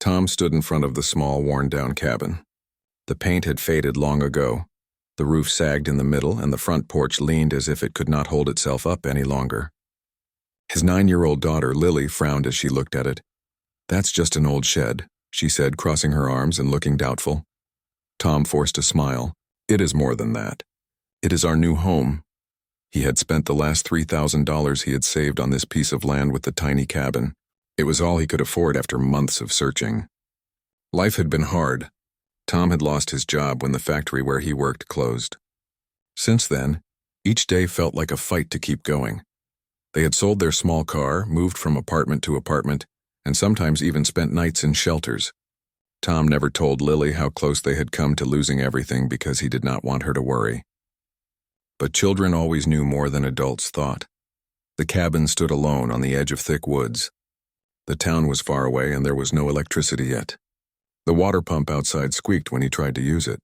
Tom stood in front of the small, worn-down cabin. The paint had faded long ago. The roof sagged in the middle, and the front porch leaned as if it could not hold itself up any longer. His 9-year-old daughter, Lily, frowned as she looked at it. "That's just an old shed," she said, crossing her arms and looking doubtful. Tom forced a smile. "It is more than that. It is our new home." He had spent the last $3,000 he had saved on this piece of land with the tiny cabin. It was all he could afford after months of searching. Life had been hard. Tom had lost his job when the factory where he worked closed. Since then, each day felt like a fight to keep going. They had sold their small car, moved from apartment to apartment, and sometimes even spent nights in shelters. Tom never told Lily how close they had come to losing everything because he did not want her to worry. But children always knew more than adults thought. The cabin stood alone on the edge of thick woods. The town was far away and there was no electricity yet. The water pump outside squeaked when he tried to use it.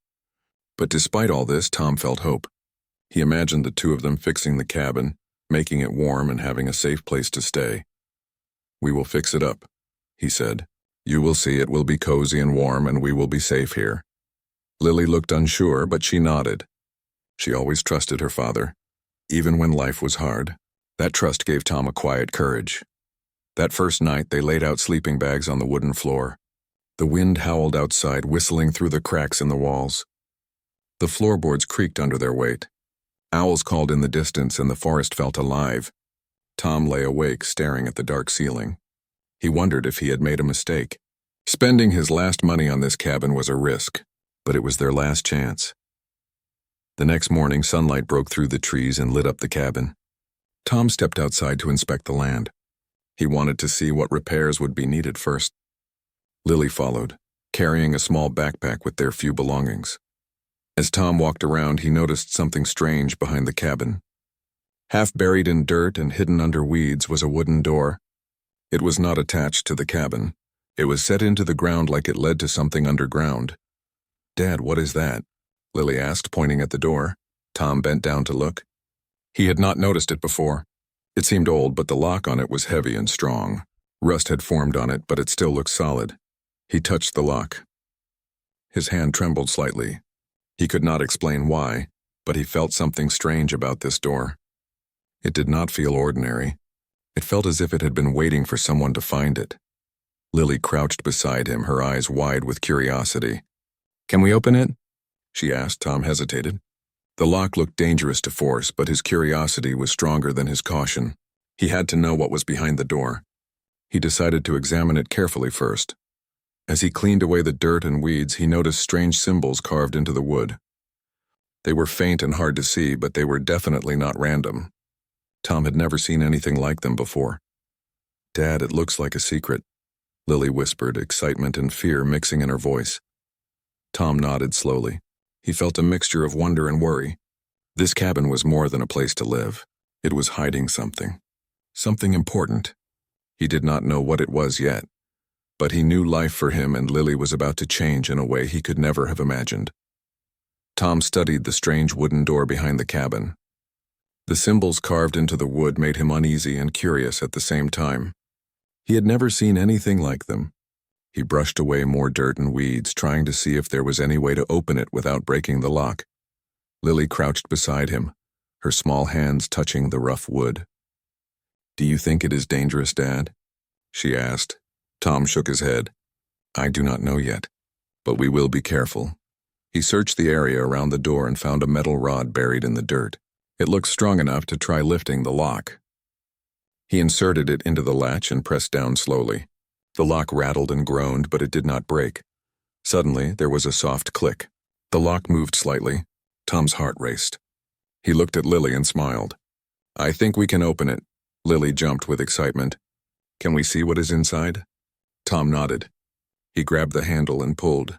But despite all this, Tom felt hope. He imagined the two of them fixing the cabin, making it warm and having a safe place to stay. "We will fix it up," he said. "You will see it will be cozy and warm and we will be safe here." Lily looked unsure, but she nodded. She always trusted her father, even when life was hard. That trust gave Tom a quiet courage. That first night, they laid out sleeping bags on the wooden floor. The wind howled outside, whistling through the cracks in the walls. The floorboards creaked under their weight. Owls called in the distance and the forest felt alive. Tom lay awake, staring at the dark ceiling. He wondered if he had made a mistake. Spending his last money on this cabin was a risk, but it was their last chance. The next morning, sunlight broke through the trees and lit up the cabin. Tom stepped outside to inspect the land. He wanted to see what repairs would be needed first. Lily followed, carrying a small backpack with their few belongings. As Tom walked around, he noticed something strange behind the cabin. Half buried in dirt and hidden under weeds was a wooden door. It was not attached to the cabin. It was set into the ground like it led to something underground. "Dad, what is that?" Lily asked, pointing at the door. Tom bent down to look. He had not noticed it before. It seemed old, but the lock on it was heavy and strong. Rust had formed on it, but it still looked solid. He touched the lock. His hand trembled slightly. He could not explain why, but he felt something strange about this door. It did not feel ordinary. It felt as if it had been waiting for someone to find it. Lily crouched beside him, her eyes wide with curiosity. "Can we open it?" she asked. Tom hesitated. The lock looked dangerous to force, but his curiosity was stronger than his caution. He had to know what was behind the door. He decided to examine it carefully first. As he cleaned away the dirt and weeds, he noticed strange symbols carved into the wood. They were faint and hard to see, but they were definitely not random. Tom had never seen anything like them before. "Dad, it looks like a secret," Lily whispered, excitement and fear mixing in her voice. Tom nodded slowly. He felt a mixture of wonder and worry. This cabin was more than a place to live. It was hiding something. Something important. He did not know what it was yet, but he knew life for him and Lily was about to change in a way he could never have imagined. Tom studied the strange wooden door behind the cabin. The symbols carved into the wood made him uneasy and curious at the same time. He had never seen anything like them. He brushed away more dirt and weeds, trying to see if there was any way to open it without breaking the lock. Lily crouched beside him, her small hands touching the rough wood. "Do you think it is dangerous, Dad?" she asked. Tom shook his head. "I do not know yet, but we will be careful." He searched the area around the door and found a metal rod buried in the dirt. It looked strong enough to try lifting the lock. He inserted it into the latch and pressed down slowly. The lock rattled and groaned, but it did not break. Suddenly, there was a soft click. The lock moved slightly. Tom's heart raced. He looked at Lily and smiled. "I think we can open it." Lily jumped with excitement. "Can we see what is inside?" Tom nodded. He grabbed the handle and pulled.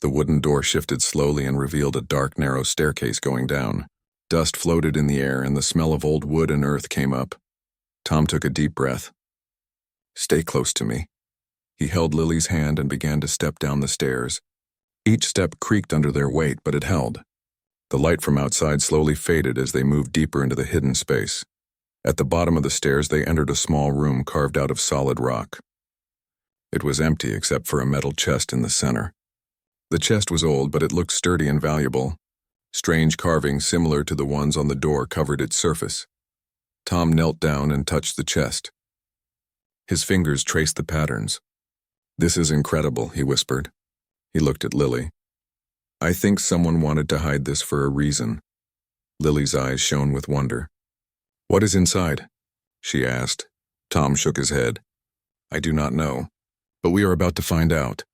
The wooden door shifted slowly and revealed a dark, narrow staircase going down. Dust floated in the air and the smell of old wood and earth came up. Tom took a deep breath. "Stay close to me." He held Lily's hand and began to step down the stairs. Each step creaked under their weight, but it held. The light from outside slowly faded as they moved deeper into the hidden space. At the bottom of the stairs, they entered a small room carved out of solid rock. It was empty except for a metal chest in the center. The chest was old, but it looked sturdy and valuable. Strange carvings similar to the ones on the door covered its surface. Tom knelt down and touched the chest. His fingers traced the patterns. "This is incredible," he whispered. He looked at Lily. "I think someone wanted to hide this for a reason." Lily's eyes shone with wonder. "What is inside?" she asked. Tom shook his head. "I do not know, but we are about to find out."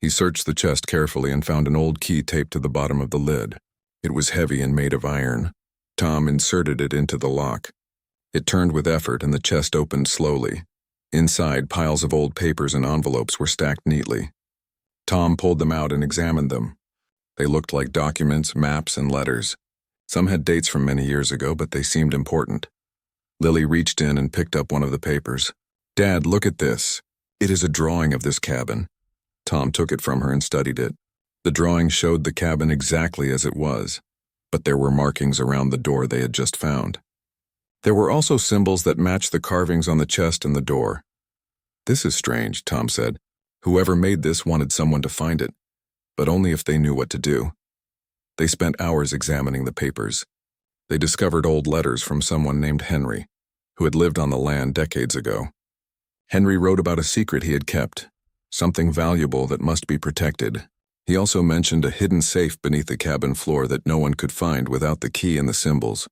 He searched the chest carefully and found an old key taped to the bottom of the lid. It was heavy and made of iron. Tom inserted it into the lock. It turned with effort and the chest opened slowly. Inside, piles of old papers and envelopes were stacked neatly. Tom pulled them out and examined them. They looked like documents, maps, and letters. Some had dates from many years ago, but they seemed important. Lily reached in and picked up one of the papers. "Dad, look at this. It is a drawing of this cabin." Tom took it from her and studied it. The drawing showed the cabin exactly as it was, but there were markings around the door they had just found. There were also symbols that matched the carvings on the chest and the door. "This is strange," Tom said. "Whoever made this wanted someone to find it, but only if they knew what to do." They spent hours examining the papers. They discovered old letters from someone named Henry, who had lived on the land decades ago. Henry wrote about a secret he had kept, something valuable that must be protected. He also mentioned a hidden safe beneath the cabin floor that no one could find without the key and the symbols.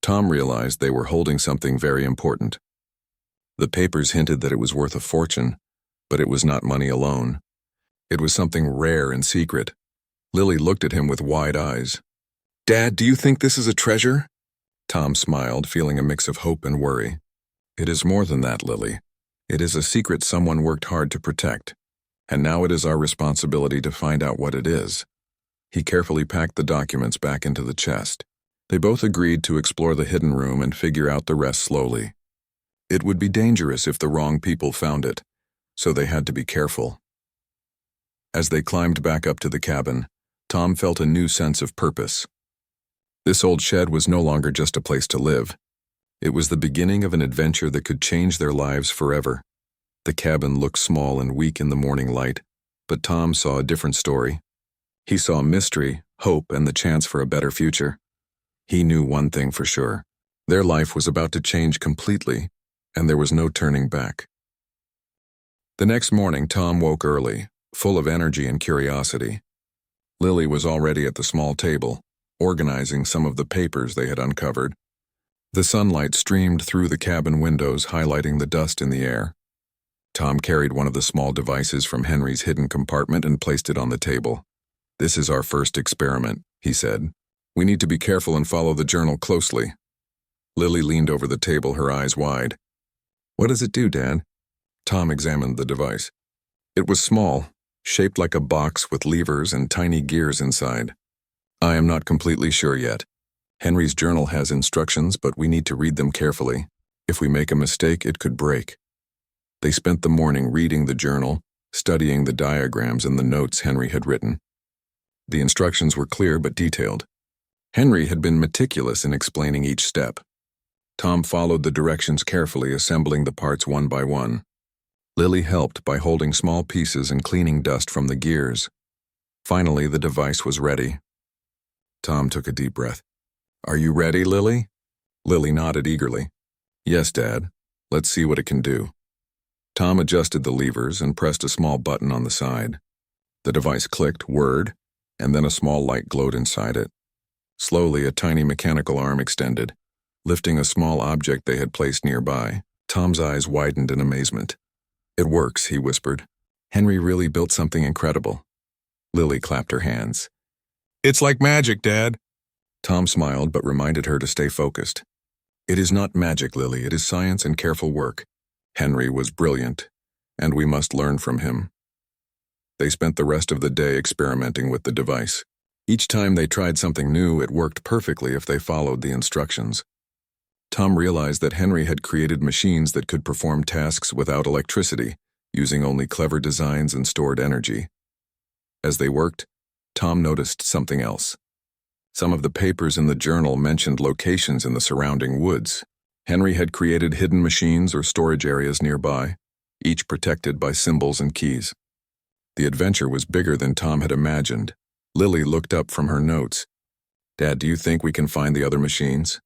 Tom realized they were holding something very important. The papers hinted that it was worth a fortune, but it was not money alone. It was something rare and secret. Lily looked at him with wide eyes. "Dad, do you think this is a treasure?" Tom smiled, feeling a mix of hope and worry. "It is more than that, Lily. It is a secret someone worked hard to protect, and now it is our responsibility to find out what it is." He carefully packed the documents back into the chest. They both agreed to explore the hidden room and figure out the rest slowly. It would be dangerous if the wrong people found it, so they had to be careful. As they climbed back up to the cabin, Tom felt a new sense of purpose. This old shed was no longer just a place to live. It was the beginning of an adventure that could change their lives forever. The cabin looked small and weak in the morning light, but Tom saw a different story. He saw mystery, hope, and the chance for a better future. He knew one thing for sure. Their life was about to change completely, and there was no turning back. The next morning, Tom woke early, full of energy and curiosity. Lily was already at the small table, organizing some of the papers they had uncovered. The sunlight streamed through the cabin windows, highlighting the dust in the air. Tom carried one of the small devices from Henry's hidden compartment and placed it on the table. "This is our first experiment," he said. "We need to be careful and follow the journal closely." Lily leaned over the table, her eyes wide. "What does it do, Dad?" Tom examined the device. It was small, shaped like a box with levers and tiny gears inside. "I am not completely sure yet. Henry's journal has instructions, but we need to read them carefully. If we make a mistake, it could break." They spent the morning reading the journal, studying the diagrams and the notes Henry had written. The instructions were clear but detailed. Henry had been meticulous in explaining each step. Tom followed the directions carefully, assembling the parts one by one. Lily helped by holding small pieces and cleaning dust from the gears. Finally, the device was ready. Tom took a deep breath. "Are you ready, Lily?" Lily nodded eagerly. "Yes, Dad. Let's see what it can do." Tom adjusted the levers and pressed a small button on the side. The device clicked, whirred, and then a small light glowed inside it. Slowly, a tiny mechanical arm extended, lifting a small object they had placed nearby. Tom's eyes widened in amazement. "It works," he whispered. "Henry really built something incredible." Lily clapped her hands. "It's like magic, Dad." Tom smiled but reminded her to stay focused. "It is not magic, Lily. It is science and careful work. Henry was brilliant, and we must learn from him." They spent the rest of the day experimenting with the device. Each time they tried something new, it worked perfectly if they followed the instructions. Tom realized that Henry had created machines that could perform tasks without electricity, using only clever designs and stored energy. As they worked, Tom noticed something else. Some of the papers in the journal mentioned locations in the surrounding woods. Henry had created hidden machines or storage areas nearby. each protected by symbols and keys. The adventure was bigger than Tom had imagined. Lily looked up from her notes. "Dad, do you think we can find the other machines?"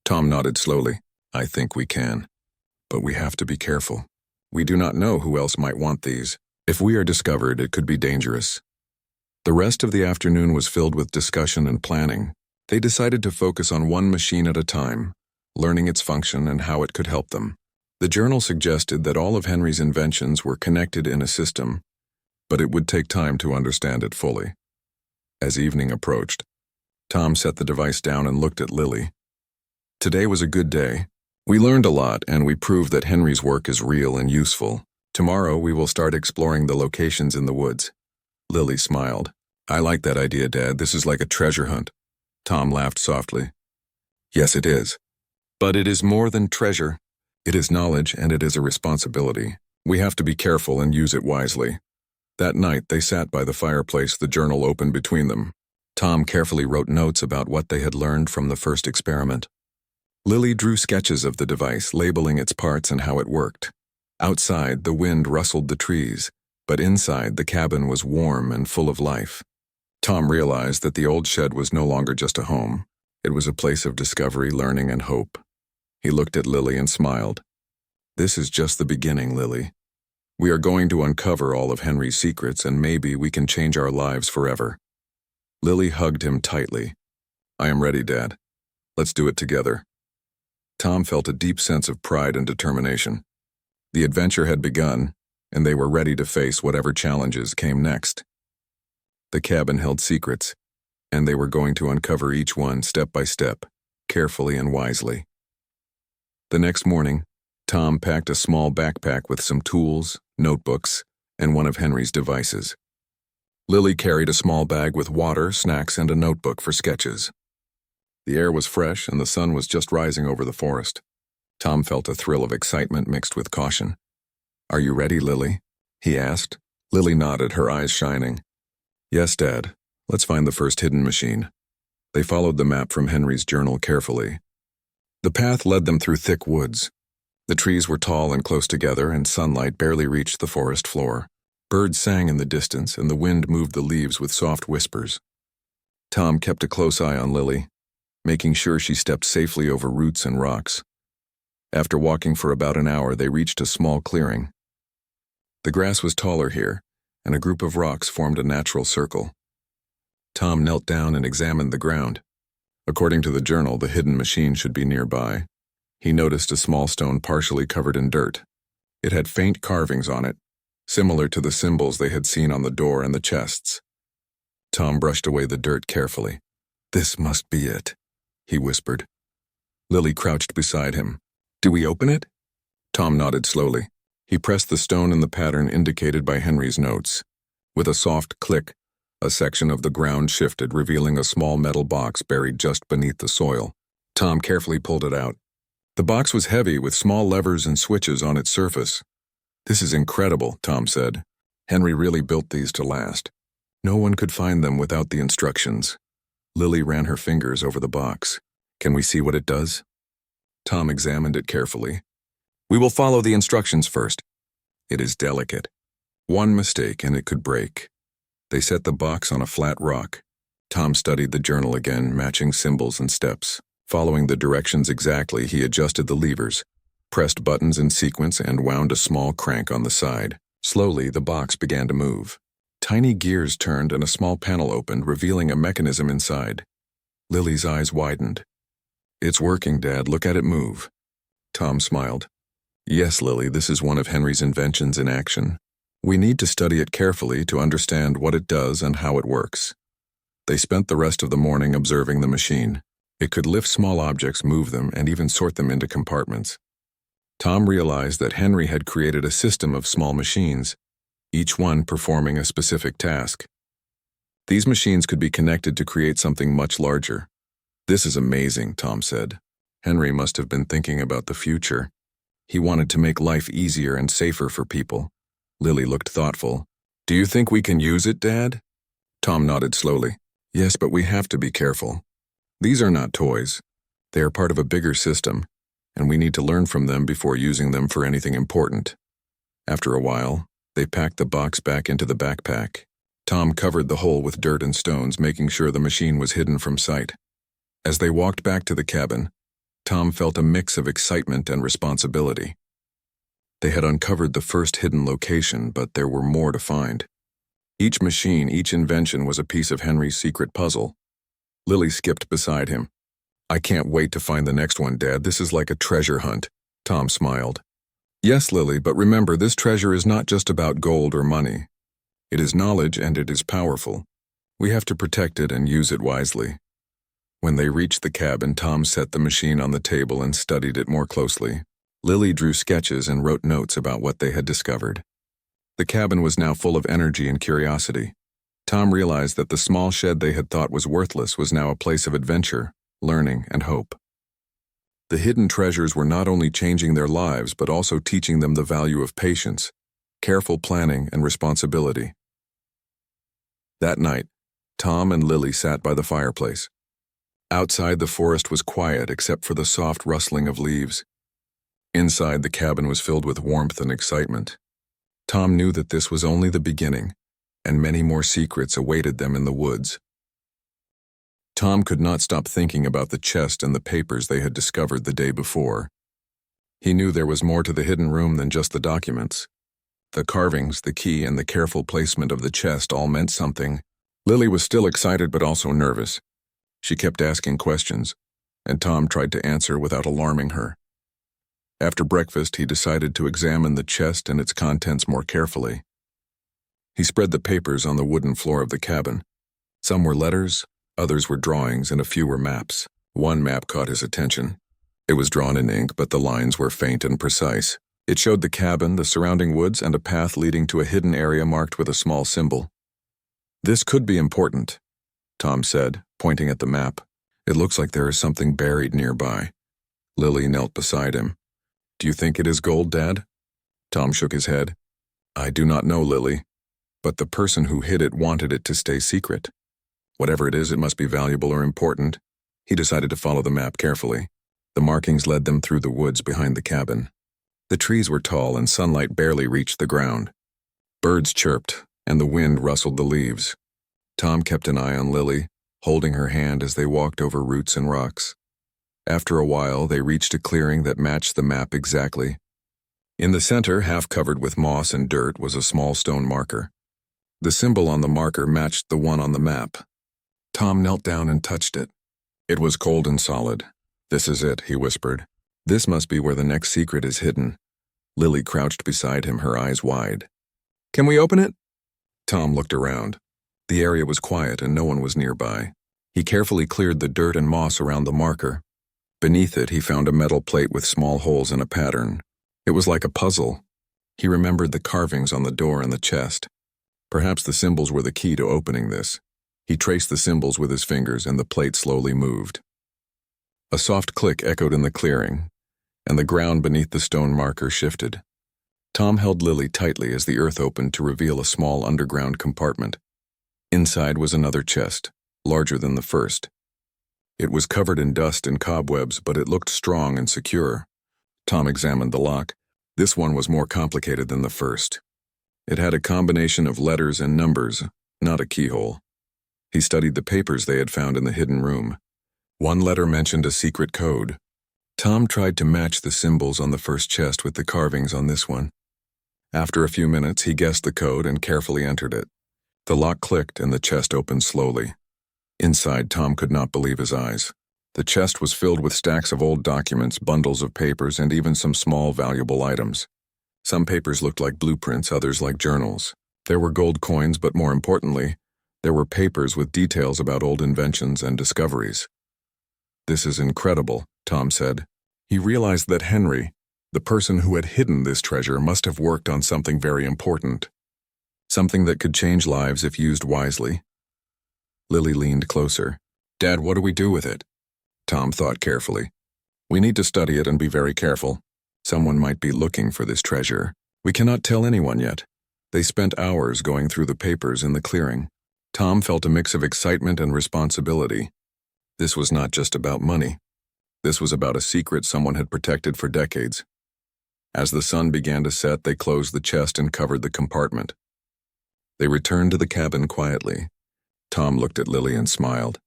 Tom nodded slowly. "I think we can. But we have to be careful. We do not know who else might want these. If we are discovered, it could be dangerous." The rest of the afternoon was filled with discussion and planning. They decided to focus on one machine at a time, learning its function and how it could help them. The journal suggested that all of Henry's inventions were connected in a system, but it would take time to understand it fully. As evening approached, Tom set the device down and looked at Lily. "Today was a good day. We learned a lot, and we proved that Henry's work is real and useful. Tomorrow we will start exploring the locations in the woods." Lily smiled. "I like that idea, Dad. This is like a treasure hunt." Tom laughed softly. "Yes, it is. But it is more than treasure. It is knowledge, and it is a responsibility. We have to be careful and use it wisely." That night, they sat by the fireplace, the journal open between them. Tom carefully wrote notes about what they had learned from the first experiment. Lily drew sketches of the device, labeling its parts and how it worked. Outside, the wind rustled the trees, but inside, the cabin was warm and full of life. Tom realized that the old shed was no longer just a home. It was a place of discovery, learning, and hope. He looked at Lily and smiled. "This is just the beginning, Lily. We are going to uncover all of Henry's secrets, and maybe we can change our lives forever." Lily hugged him tightly. "I am ready, Dad. Let's do it together." Tom felt a deep sense of pride and determination. The adventure had begun, and they were ready to face whatever challenges came next. The cabin held secrets, and they were going to uncover each one step by step, carefully and wisely. The next morning, Tom packed a small backpack with some tools, notebooks, and one of Henry's devices. Lily carried a small bag with water, snacks, and a notebook for sketches. The air was fresh, and the sun was just rising over the forest. Tom felt a thrill of excitement mixed with caution. "Are you ready, Lily?" he asked. Lily nodded, her eyes shining. "Yes, Dad. Let's find the first hidden machine." They followed the map from Henry's journal carefully. The path led them through thick woods. The trees were tall and close together, and sunlight barely reached the forest floor. Birds sang in the distance, and the wind moved the leaves with soft whispers. Tom kept a close eye on Lily, making sure she stepped safely over roots and rocks. After walking for about an hour, they reached a small clearing. The grass was taller here, and a group of rocks formed a natural circle. Tom knelt down and examined the ground. According to the journal, the hidden machine should be nearby. He noticed a small stone partially covered in dirt. It had faint carvings on it, similar to the symbols they had seen on the door and the chests. Tom brushed away the dirt carefully. "This must be it," he whispered. Lily crouched beside him. "Do we open it?" Tom nodded slowly. He pressed the stone in the pattern indicated by Henry's notes. With a soft click, a section of the ground shifted, revealing a small metal box buried just beneath the soil. Tom carefully pulled it out. The box was heavy, with small levers and switches on its surface. "This is incredible," Tom said. "Henry really built these to last. No one could find them without the instructions." Lily ran her fingers over the box. "Can we see what it does?" Tom examined it carefully. "We will follow the instructions first. It is delicate. One mistake and it could break." They set the box on a flat rock. Tom studied the journal again, matching symbols and steps. Following the directions exactly, he adjusted the levers, pressed buttons in sequence, and wound a small crank on the side. Slowly, the box began to move. Tiny gears turned and a small panel opened, revealing a mechanism inside. Lily's eyes widened. "It's working, Dad. Look at it move." Tom smiled. "Yes, Lily, this is one of Henry's inventions in action. We need to study it carefully to understand what it does and how it works." They spent the rest of the morning observing the machine. It could lift small objects, move them, and even sort them into compartments. Tom realized that Henry had created a system of small machines, each one performing a specific task. These machines could be connected to create something much larger. "This is amazing," Tom said. Henry must have been thinking about the future. He wanted to make life easier and safer for people. Lily looked thoughtful. "Do you think we can use it, Dad?" Tom nodded slowly. "Yes, but we have to be careful. These are not toys. They are part of a bigger system, and we need to learn from them before using them for anything important." After a while, they packed the box back into the backpack. Tom covered the hole with dirt and stones, making sure the machine was hidden from sight. As they walked back to the cabin, Tom felt a mix of excitement and responsibility. They had uncovered the first hidden location, but there were more to find. Each machine, each invention was a piece of Henry's secret puzzle. Lily skipped beside him. "I can't wait to find the next one, Dad. This is like a treasure hunt." Tom smiled. "Yes, Lily, but remember, this treasure is not just about gold or money. It is knowledge, and it is powerful. We have to protect it and use it wisely." When they reached the cabin, Tom set the machine on the table and studied it more closely. Lily drew sketches and wrote notes about what they had discovered. The cabin was now full of energy and curiosity. Tom realized that the small shed they had thought was worthless was now a place of adventure, learning, and hope. The hidden treasures were not only changing their lives, but also teaching them the value of patience, careful planning, and responsibility. That night, Tom and Lily sat by the fireplace. Outside, the forest was quiet except for the soft rustling of leaves. Inside, the cabin was filled with warmth and excitement. Tom knew that this was only the beginning, and many more secrets awaited them in the woods. Tom could not stop thinking about the chest and the papers they had discovered the day before. He knew there was more to the hidden room than just the documents. The carvings, the key, and the careful placement of the chest all meant something. Lily was still excited but also nervous. She kept asking questions, and Tom tried to answer without alarming her. After breakfast, he decided to examine the chest and its contents more carefully. He spread the papers on the wooden floor of the cabin. Some were letters, others were drawings, and a few were maps. One map caught his attention. It was drawn in ink, but the lines were faint and precise. It showed the cabin, the surrounding woods, and a path leading to a hidden area marked with a small symbol. "This could be important," Tom said, pointing at the map. "It looks like there is something buried nearby." Lily knelt beside him. "Do you think it is gold, Dad?" Tom shook his head. "I do not know, Lily, but the person who hid it wanted it to stay secret. Whatever it is, it must be valuable or important." He decided to follow the map carefully. The markings led them through the woods behind the cabin. The trees were tall and sunlight barely reached the ground. Birds chirped, and the wind rustled the leaves. Tom kept an eye on Lily, holding her hand as they walked over roots and rocks. After a while, they reached a clearing that matched the map exactly. In the center, half covered with moss and dirt, was a small stone marker. The symbol on the marker matched the one on the map. Tom knelt down and touched it. It was cold and solid. "This is it," he whispered. "This must be where the next secret is hidden." Lily crouched beside him, her eyes wide. "Can we open it?" Tom looked around. The area was quiet and no one was nearby. He carefully cleared the dirt and moss around the marker. Beneath it, he found a metal plate with small holes in a pattern. It was like a puzzle. He remembered the carvings on the door and the chest. Perhaps the symbols were the key to opening this. He traced the symbols with his fingers and the plate slowly moved. A soft click echoed in the clearing, and the ground beneath the stone marker shifted. Tom held Lily tightly as the earth opened to reveal a small underground compartment. Inside was another chest, larger than the first. It was covered in dust and cobwebs, but it looked strong and secure. Tom examined the lock. This one was more complicated than the first. It had a combination of letters and numbers, not a keyhole. He studied the papers they had found in the hidden room. One letter mentioned a secret code. Tom tried to match the symbols on the first chest with the carvings on this one. After a few minutes, he guessed the code and carefully entered it. The lock clicked and the chest opened slowly. Inside, Tom could not believe his eyes. The chest was filled with stacks of old documents, bundles of papers, and even some small, valuable items. Some papers looked like blueprints, others like journals. There were gold coins, but more importantly, there were papers with details about old inventions and discoveries. "This is incredible," Tom said. He realized that Henry, the person who had hidden this treasure, must have worked on something very important. Something that could change lives if used wisely. Lily leaned closer. "Dad, what do we do with it?" Tom thought carefully. "We need to study it and be very careful. Someone might be looking for this treasure. We cannot tell anyone yet." They spent hours going through the papers in the clearing. Tom felt a mix of excitement and responsibility. This was not just about money. This was about a secret someone had protected for decades. As the sun began to set, they closed the chest and covered the compartment. They returned to the cabin quietly. Tom looked at Lily and smiled.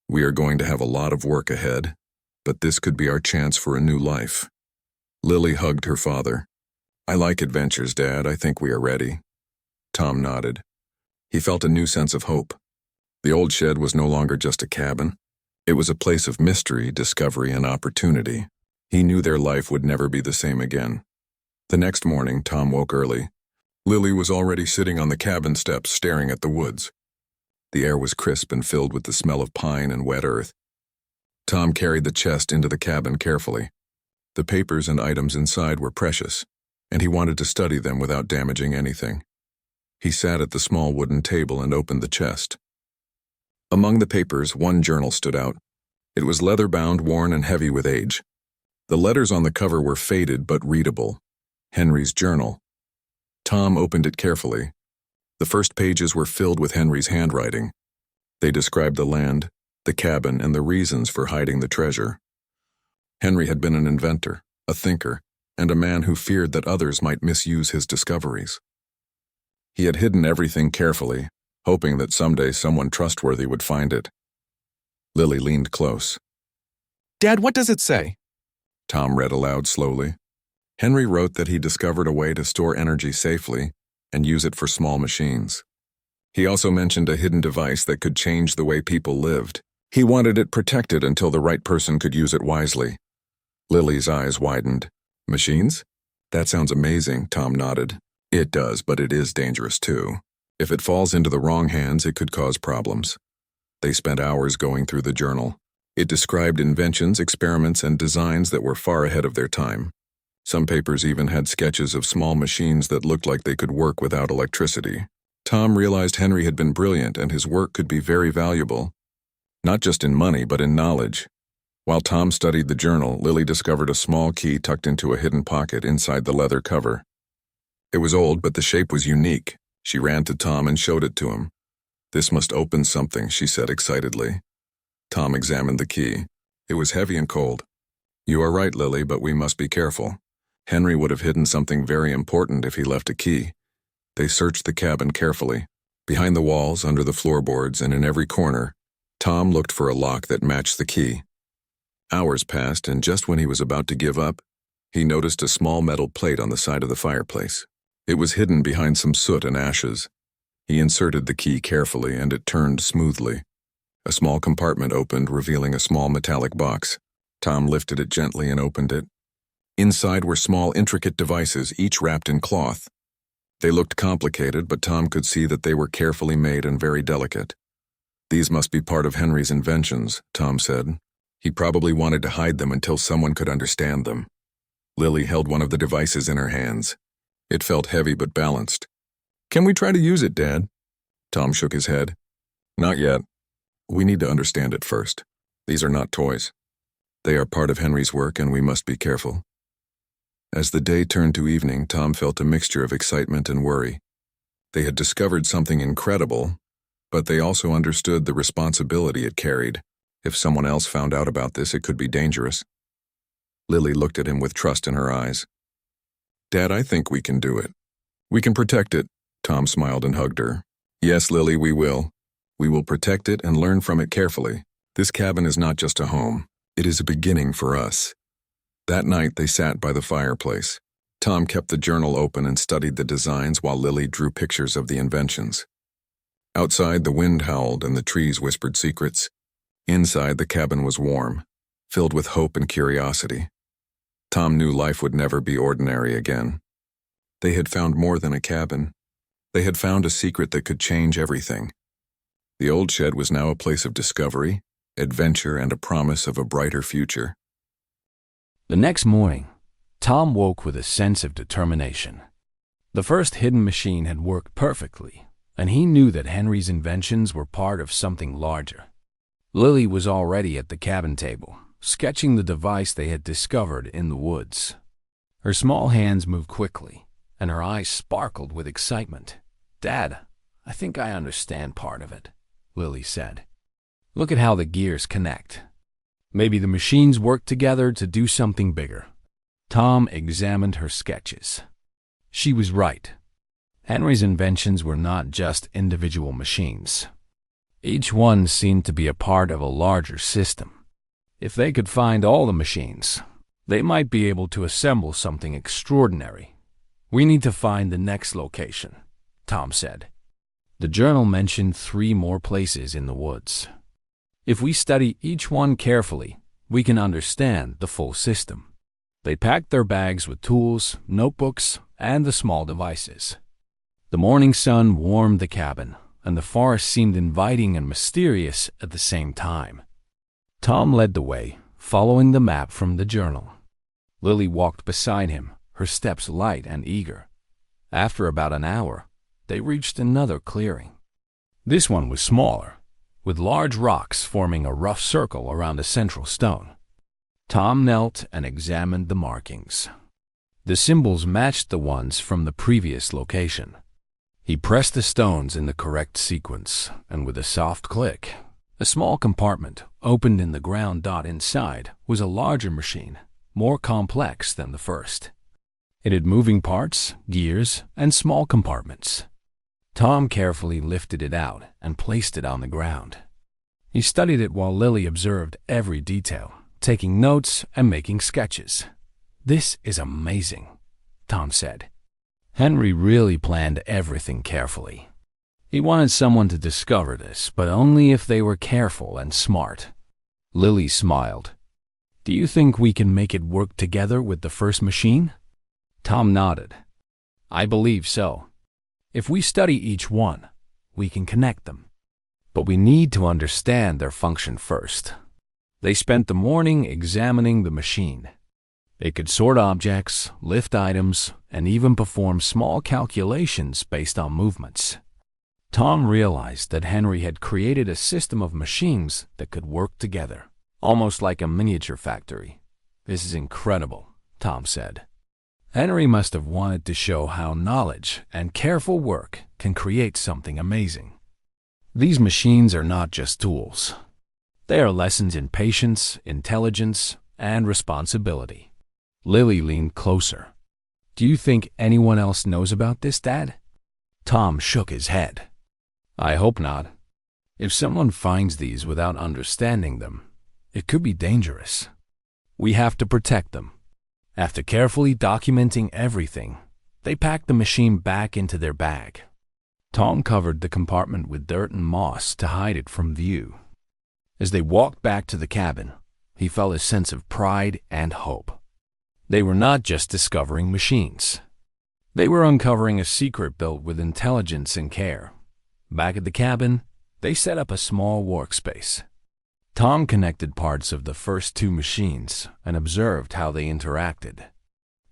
We are going to have a lot of work ahead, but this could be our chance for a new life. Lily hugged her father. I like adventures, Dad. I think we are ready. Tom nodded. He felt a new sense of hope. The old shed was no longer just a cabin. It was a place of mystery, discovery, and opportunity. He knew their life would never be the same again. The next morning, Tom woke early. Lily was already sitting on the cabin steps staring at the woods. The air was crisp and filled with the smell of pine and wet earth. Tom carried the chest into the cabin carefully. The papers and items inside were precious, and he wanted to study them without damaging anything. He sat at the small wooden table and opened the chest. Among the papers, one journal stood out. It was leather-bound, worn, and heavy with age. The letters on the cover were faded but readable. Henry's journal. Tom opened it carefully. The first pages were filled with Henry's handwriting. They described the land, the cabin, and the reasons for hiding the treasure. Henry had been an inventor, a thinker, and a man who feared that others might misuse his discoveries. He had hidden everything carefully, hoping that someday someone trustworthy would find it. Lily leaned close. Dad, what does it say? Tom read aloud slowly. Henry wrote that he discovered a way to store energy safely and use it for small machines. He also mentioned a hidden device that could change the way people lived. He wanted it protected until the right person could use it wisely. Lily's eyes widened. Machines? That sounds amazing, Tom nodded. It does, but it is dangerous too. If it falls into the wrong hands, it could cause problems. They spent hours going through the journal. It described inventions, experiments, and designs that were far ahead of their time. Some papers even had sketches of small machines that looked like they could work without electricity. Tom realized Henry had been brilliant and his work could be very valuable, not just in money but in knowledge. While Tom studied the journal, Lily discovered a small key tucked into a hidden pocket inside the leather cover. It was old, but the shape was unique. She ran to Tom and showed it to him. This must open something, she said excitedly. Tom examined the key. It was heavy and cold. You are right, Lily, but we must be careful. Henry would have hidden something very important if he left a key. They searched the cabin carefully. Behind the walls, under the floorboards, and in every corner, Tom looked for a lock that matched the key. Hours passed, and just when he was about to give up, he noticed a small metal plate on the side of the fireplace. It was hidden behind some soot and ashes. He inserted the key carefully, and it turned smoothly. A small compartment opened, revealing a small metallic box. Tom lifted it gently and opened it. Inside were small, intricate devices, each wrapped in cloth. They looked complicated, but Tom could see that they were carefully made and very delicate. These must be part of Henry's inventions, Tom said. He probably wanted to hide them until someone could understand them. Lily held one of the devices in her hands. It felt heavy but balanced. Can we try to use it, Dad? Tom shook his head. Not yet. We need to understand it first. These are not toys. They are part of Henry's work, and we must be careful. As the day turned to evening, Tom felt a mixture of excitement and worry. They had discovered something incredible, but they also understood the responsibility it carried. If someone else found out about this, it could be dangerous. Lily looked at him with trust in her eyes. Dad, I think we can do it. We can protect it. Tom smiled and hugged her. Yes, Lily, we will. We will protect it and learn from it carefully. This cabin is not just a home. It is a beginning for us. That night, they sat by the fireplace. Tom kept the journal open and studied the designs while Lily drew pictures of the inventions. Outside, the wind howled and the trees whispered secrets. Inside, the cabin was warm, filled with hope and curiosity. Tom knew life would never be ordinary again. They had found more than a cabin. They had found a secret that could change everything. The old shed was now a place of discovery, adventure, and a promise of a brighter future. The next morning, Tom woke with a sense of determination. The first hidden machine had worked perfectly, and he knew that Henry's inventions were part of something larger. Lily was already at the cabin table, sketching the device they had discovered in the woods. Her small hands moved quickly, and her eyes sparkled with excitement. Dad, I think I understand part of it, Lily said. Look at how the gears connect. Maybe the machines work together to do something bigger. Tom examined her sketches. She was right. Henry's inventions were not just individual machines. Each one seemed to be a part of a larger system. If they could find all the machines, they might be able to assemble something extraordinary. "We need to find the next location," Tom said. The journal mentioned 3 more places in the woods. "If we study each one carefully, we can understand the full system." They packed their bags with tools, notebooks, and the small devices. The morning sun warmed the cabin, and the forest seemed inviting and mysterious at the same time. Tom led the way, following the map from the journal. Lily walked beside him, her steps light and eager. After about an hour, they reached another clearing. This one was smaller, with large rocks forming a rough circle around a central stone. Tom knelt and examined the markings. The symbols matched the ones from the previous location. He pressed the stones in the correct sequence, and with a soft click, a small compartment opened in the ground. Inside was a larger machine, more complex than the first. It had moving parts, gears, and small compartments. Tom carefully lifted it out and placed it on the ground. He studied it while Lily observed every detail, taking notes and making sketches. "This is amazing," Tom said. Henry really planned everything carefully. He wanted someone to discover this, but only if they were careful and smart. Lily smiled. "Do you think we can make it work together with the first machine?" Tom nodded. "I believe so. If we study each one, we can connect them. But we need to understand their function first." They spent the morning examining the machine. It could sort objects, lift items, and even perform small calculations based on movements. Tom realized that Henry had created a system of machines that could work together, almost like a miniature factory. "This is incredible," Tom said. Henry must have wanted to show how knowledge and careful work can create something amazing. These machines are not just tools. They are lessons in patience, intelligence, and responsibility. Lily leaned closer. "Do you think anyone else knows about this, Dad?" Tom shook his head. "I hope not. If someone finds these without understanding them, it could be dangerous. We have to protect them." After carefully documenting everything, they packed the machine back into their bag. Tom covered the compartment with dirt and moss to hide it from view. As they walked back to the cabin, he felt a sense of pride and hope. They were not just discovering machines. They were uncovering a secret built with intelligence and care. Back at the cabin, they set up a small workspace. Tom connected parts of the first 2 machines and observed how they interacted.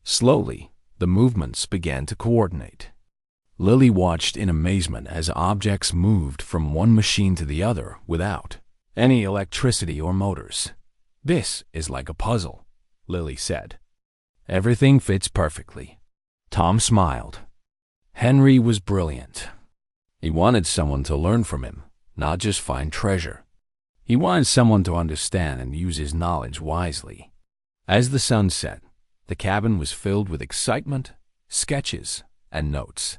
Slowly, the movements began to coordinate. Lily watched in amazement as objects moved from one machine to the other without any electricity or motors. "This is like a puzzle," Lily said. "Everything fits perfectly." Tom smiled. Henry was brilliant. He wanted someone to learn from him, not just find treasure. He wanted someone to understand and use his knowledge wisely. As the sun set, the cabin was filled with excitement, sketches, and notes.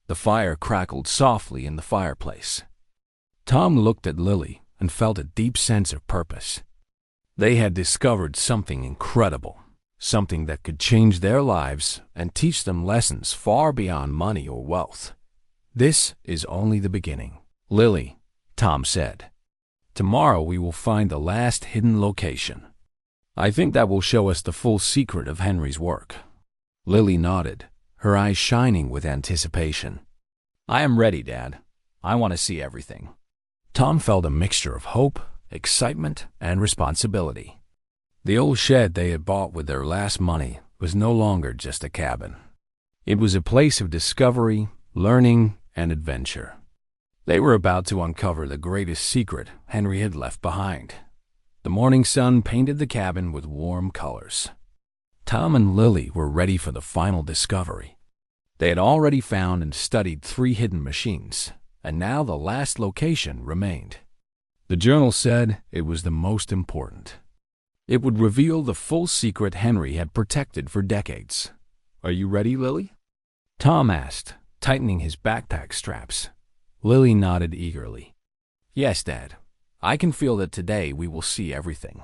The fire crackled softly in the fireplace. Tom looked at Lily and felt a deep sense of purpose. They had discovered something incredible, something that could change their lives and teach them lessons far beyond money or wealth. "This is only the beginning, Lily," Tom said. "Tomorrow we will find the last hidden location. I think that will show us the full secret of Henry's work." Lily nodded, her eyes shining with anticipation. "I am ready, Dad. I want to see everything." Tom felt a mixture of hope, excitement, and responsibility. The old shed they had bought with their last money was no longer just a cabin. It was a place of discovery, learning, and adventure. They were about to uncover the greatest secret Henry had left behind. The morning sun painted the cabin with warm colors. Tom and Lily were ready for the final discovery. They had already found and studied 3 hidden machines, and now the last location remained. The journal said it was the most important. It would reveal the full secret Henry had protected for decades. "Are you ready, Lily?" Tom asked, tightening his backpack straps. Lily nodded eagerly. "Yes, Dad. I can feel that today we will see everything."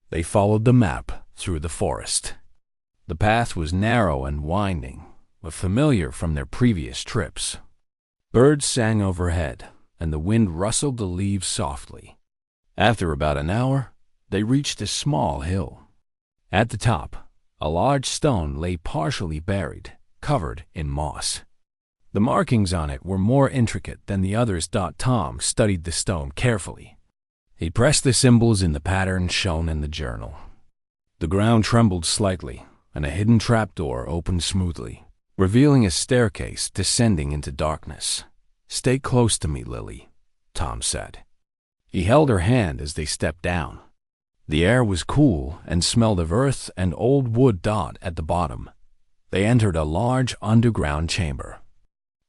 They followed the map through the forest. The path was narrow and winding, but familiar from their previous trips. Birds sang overhead, and the wind rustled the leaves softly. After about an hour, they reached a small hill. At the top, a large stone lay partially buried, covered in moss. The markings on it were more intricate than the others. Tom studied the stone carefully. He pressed the symbols in the pattern shown in the journal. The ground trembled slightly, and a hidden trapdoor opened smoothly, revealing a staircase descending into darkness. "Stay close to me, Lily," Tom said. He held her hand as they stepped down. The air was cool and smelled of earth and old wood. At the bottom, they entered a large underground chamber.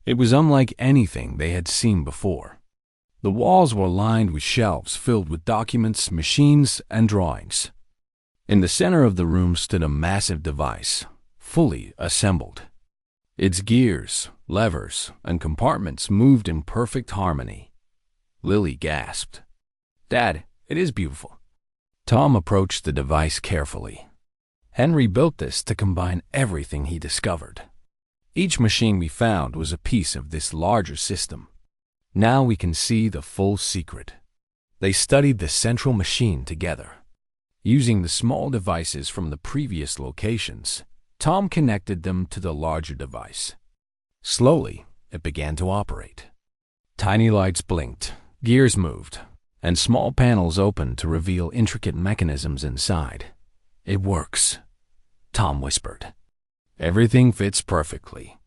It was unlike anything they had seen before. The walls were lined with shelves filled with documents, machines, and drawings. In the center of the room stood a massive device, fully assembled. Its gears, levers, and compartments moved in perfect harmony. Lily gasped. "Dad, it is beautiful." Tom approached the device carefully. Henry built this to combine everything he discovered. Each machine we found was a piece of this larger system. Now we can see the full secret. They studied the central machine together. Using the small devices from the previous locations, Tom connected them to the larger device. Slowly, it began to operate. Tiny lights blinked, gears moved, and small panels opened to reveal intricate mechanisms inside. "It works," Tom whispered. "Everything fits perfectly."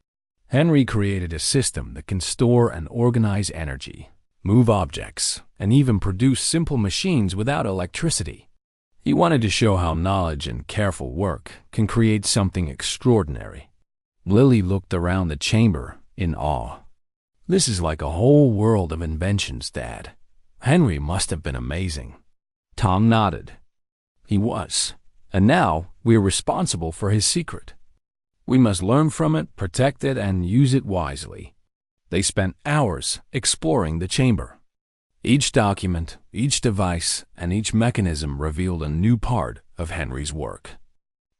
Henry created a system that can store and organize energy, move objects, and even produce simple machines without electricity. He wanted to show how knowledge and careful work can create something extraordinary. Lily looked around the chamber in awe. "This is like a whole world of inventions, Dad. Henry must have been amazing." Tom nodded. "He was, and now we are responsible for his secret. We must learn from it, protect it, and use it wisely." They spent hours exploring the chamber. Each document, each device, and each mechanism revealed a new part of Henry's work.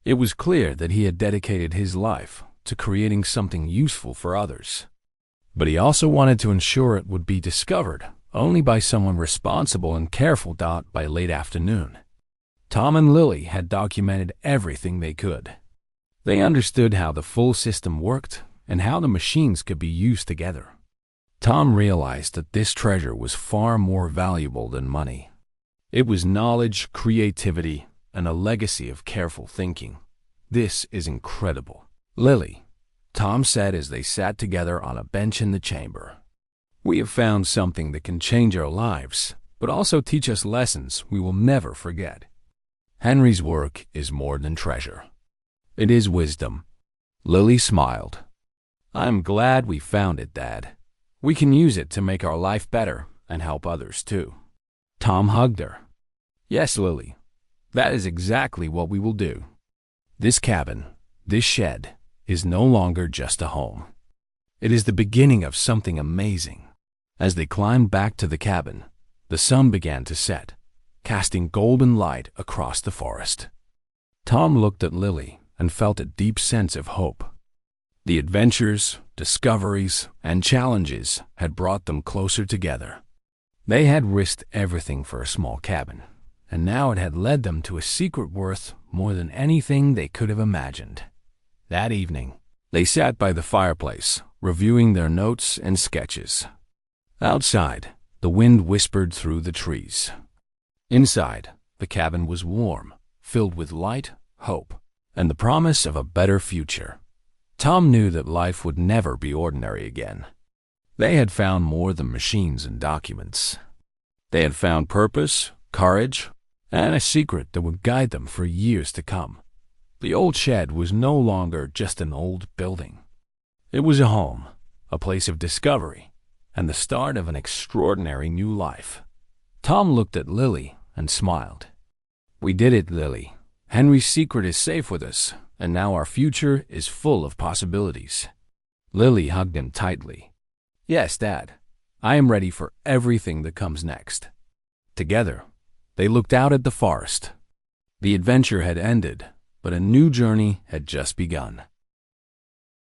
It was clear that he had dedicated his life to creating something useful for others. But he also wanted to ensure it would be discovered only by someone responsible and careful. By late afternoon, Tom and Lily had documented everything they could. They understood how the full system worked and how the machines could be used together. Tom realized that this treasure was far more valuable than money. It was knowledge, creativity, and a legacy of careful thinking. "This is incredible, Lily," Tom said as they sat together on a bench in the chamber. "We have found something that can change our lives, but also teach us lessons we will never forget. Henry's work is more than treasure. It is wisdom." Lily smiled. "I'm glad we found it, Dad. We can use it to make our life better and help others too." Tom hugged her. "Yes, Lily, that is exactly what we will do. This cabin, this shed, is no longer just a home. It is the beginning of something amazing." As they climbed back to the cabin, the sun began to set, casting golden light across the forest. Tom looked at Lily and felt a deep sense of hope. The adventures, discoveries, and challenges had brought them closer together. They had risked everything for a small cabin, and now it had led them to a secret worth more than anything they could have imagined. That evening, they sat by the fireplace, reviewing their notes and sketches. Outside, the wind whispered through the trees. Inside, the cabin was warm, filled with light, hope, and the promise of a better future. Tom knew that life would never be ordinary again. They had found more than machines and documents. They had found purpose, courage, and a secret that would guide them for years to come. The old shed was no longer just an old building. It was a home, a place of discovery, and the start of an extraordinary new life. Tom looked at Lily and smiled. We did it, Lily. Henry's secret is safe with us, and now our future is full of possibilities. Lily hugged him tightly. Yes, Dad. I am ready for everything that comes next. Together, they looked out at the forest. The adventure had ended, but a new journey had just begun.